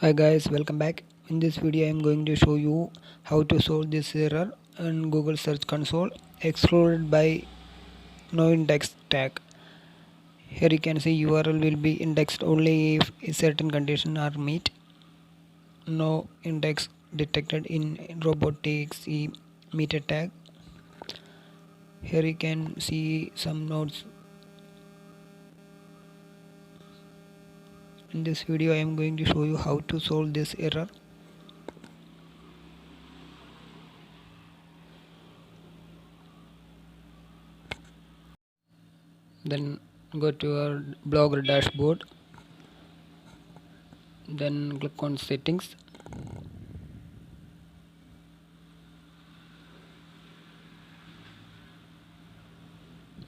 Hi guys, welcome back. In this video I am going to show you how to solve this error in Google Search Console excluded by noindex tag. Here you can see URL will be indexed only if a certain conditions are met. No index detected in robotics meter tag. Here you can see some nodes. In this video I am going to show you how to solve this error. Then go to your blogger dashboard, then click on settings,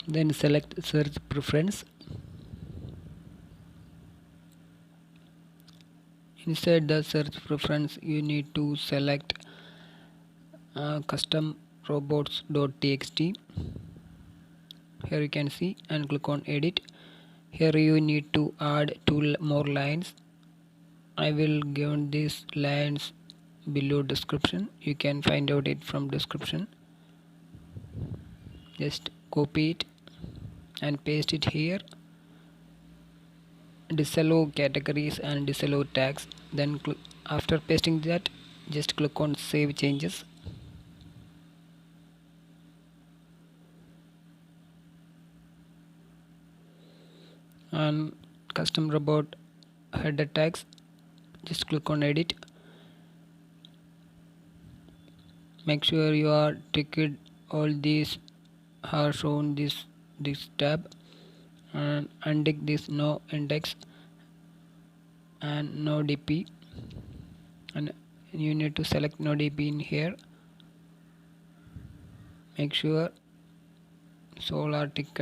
then select search preference. Inside the search preference you need to select custom robots.txt. Here you can see, and click on edit. Here you need to add two more lines. I will give these lines below description. You can find out it from description. Just copy it and paste it here. Disallow categories and disallow tags. Then after pasting that, just click on save changes. And custom robot header tags, just click on edit. Make sure you are ticked all these are shown this tab, and untick this no index and no dp, and you need to select no dp in here. Make sure all are ticked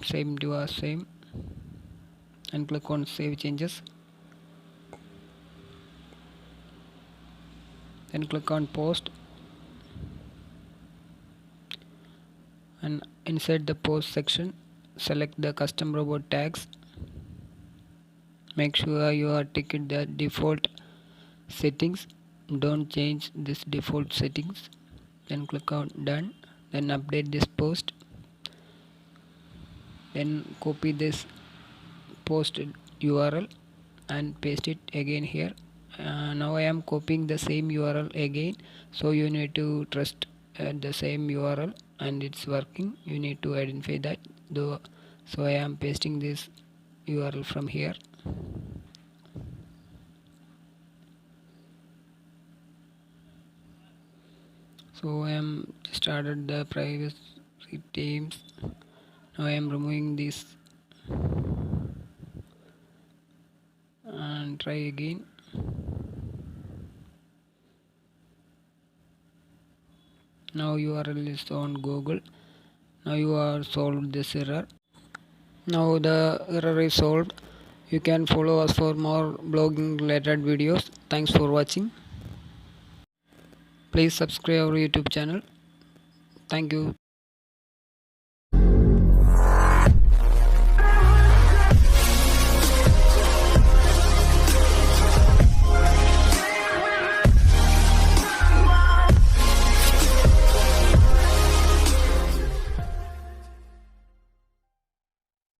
same to our same, and click on save changes. Then click on post, and inside the post section select the custom robot tags. Make sure you are ticked the default settings, don't change this default settings. Then click on done. Then update this post, then copy this post URL and paste it again here. Now I am copying the same URL again, so you need to trust the same URL and it's working. You need to identify that though. So I am pasting this URL from here. So I am started the privacy themes. Now I am removing this and try again. Now URL is on Google. Now you are solved this error. Now the error is solved. You can follow us for more blogging related videos. Thanks for watching. Please subscribe our YouTube channel. Thank you.